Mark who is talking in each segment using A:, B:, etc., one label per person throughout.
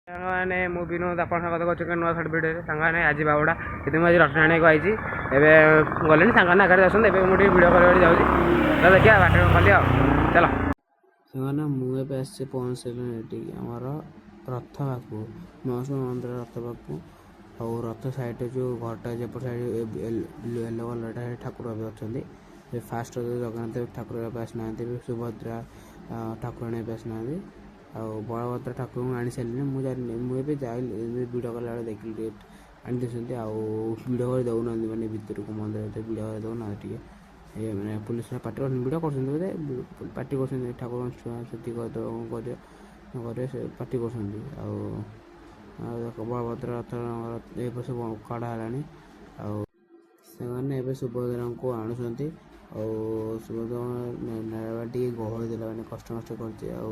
A: ସାଙ୍ଗମାନେ ମୁଁ ବିନୋଦ ଆପଣଙ୍କ କଥା କହୁଛି ନୂଆ ସର୍ଟ ଭିଡ଼ିଓରେ ସାଙ୍ଗମାନେ ଆଜି ବାହୁଡ଼ା ସେଥିପାଇଁ ମୁଁ ଆଜି ରଥ ଆଣିବାକୁ ଆଇଛି ଏବେ ଗଲେଣି ସାଙ୍ଗମାନେ ଆଗରେ ଆସନ୍ତି ଏବେ ମୁଁ ଟିକେ ଭିଡ଼ିଓ କରିବାକୁ ଯାଉଛି ତ ଦେଖିବା ବାଟରେ କଲି ଆଉ ଚାଲ ସାଙ୍ଗମାନେ ମୁଁ ଏବେ ଆସିଛି ପହଞ୍ଚିଲିଣି ଏଠିକି ଆମର ରଥ ପାଖକୁ ମାଉସୀ ମନ୍ଦିର ରଥ ପାଖକୁ ଆଉ ରଥ ସାଇଡ଼୍ରେ ଯେଉଁ ଘରଟା ଅଛି ଏପଟ ସାଇଡ଼୍ ୟେଲୋ କଲର୍ଟା ଠାକୁର ଏବେ ଅଛନ୍ତି ଫାଷ୍ଟ ଜଗନ୍ନାଥ ଠାକୁର ଏବେ ଆସିନାହାନ୍ତି ସୁଭଦ୍ରା ଠାକୁରାଣୀ ଏବେ ଆସିନାହାନ୍ତି ଆଉ ବଳଭଦ୍ର ଠାକୁରଙ୍କୁ ଆଣି ସାରିଲିଣି ମୁଁ ଜାଣିନି ମୁଁ ଏବେ ଯାଇଲି ଭିଡ଼ିଓ କଲାବେଳେ ଦେଖିଲି ଟିକେ ଆଣି ଦେଇଛନ୍ତି ଆଉ ଭିଡ଼ିଓ କରି ଦେଉନାହାନ୍ତି ମାନେ ଭିତରକୁ ମନ୍ଦିର ଭିତରେ ଭିଡ଼ିଓ କରି ଦେଉନାହାନ୍ତି ଟିକେ ଏ ମାନେ ପୁଲିସରେ ପାଟି କରୁଛନ୍ତି ଭିଡ଼ିଓ କରୁଛନ୍ତି ବୋଧେ ପାଟି କରୁଛନ୍ତି ଠାକୁରଙ୍କ ଛୁଆ ସେଠି କରିବେ ସେ ପାଟି କରୁଛନ୍ତି ଆଉ ବଳଭଦ୍ର ରଥ ଏବେ ସବୁ କଢ଼ା ହେଲାଣି ଆଉ ସେମାନେ ଏବେ ସୁଭଦ୍ରାଙ୍କୁ ଆଣୁଛନ୍ତି ଆଉ ସୁଭଦ୍ରା ନେବା ଟିକେ ଗହଳି ଦେଲା ମାନେ କଷ୍ଟ କରୁଛି ଆଉ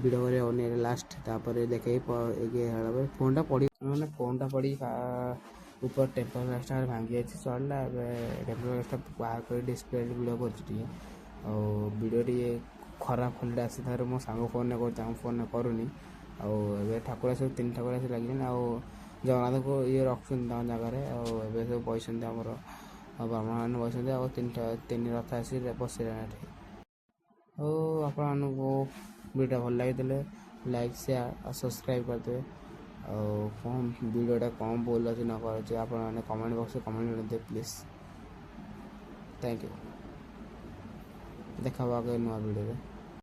A: ଭିଡ଼ିଓ କରିବାକୁ ଅନେଇଲେ ଲାଷ୍ଟ ତାପରେ ଦେଖେଇ ହେଲା ପରେ ଫୋନ୍ଟା ପଡ଼ି ଉପର ଟେମ୍ପର ଗ୍ଲାସ୍ଟା ଭାଙ୍ଗି ଯାଇଛି ସରିଲା ଏବେ ଟେମ୍ପର ଗ୍ଲାସ୍ଟା ବାହାର କରି ଡିସପ୍ଲେ ଭିଡ଼ିଓ କରୁଛି ଟିକେ ଆଉ ଭିଡ଼ିଓ ଟିକେ ଖରାପ କ୍ୱାଲିଟି ଆସିଥିବାରୁ ମୋ ସାଙ୍ଗ ଫୋନ୍ରେ କରୁଛି ଆମ ଫୋନ୍ରେ କରୁନି ଆଉ ଏବେ ଠାକୁର ସବୁ 3 ଠାକୁର ଆସି ଲାଗିଲେଣି ଆଉ ଜଗନ୍ନାଥଙ୍କୁ ଇଏ ରଖୁଛନ୍ତି ତାଙ୍କ ଜାଗାରେ ଆଉ ଏବେ ସବୁ ବସିଛନ୍ତି ଆମର ବ୍ରାହ୍ମଣମାନେ ବସିଛନ୍ତି ଆଉ 3 ରଥ ଆସି ବସିଲେଣି ଏଠି ଆଉ ଆପଣମାନଙ୍କୁ ଭିଡ଼ିଓ ଭଲ ଲାଗିଥିଲେ ଲାଇକ୍ ସେୟାର ଆଉ ସବସ୍କ୍ରାଇବ୍ କରିଦେବେ ଆଉ କ'ଣ ଭିଡ଼ିଓଟା କ'ଣ ଭୁଲ ଅଛି ନ କରୁଛି ଆପଣମାନେ କମେଣ୍ଟ ବକ୍ସରେ କମେଣ୍ଟ କରିଦେବେ ପ୍ଲିଜ୍ ଥ୍ୟାଙ୍କ ୟୁ ଦେଖା ହବ ଆଗରେ ନୂଆ ଭିଡ଼ିଓରେ।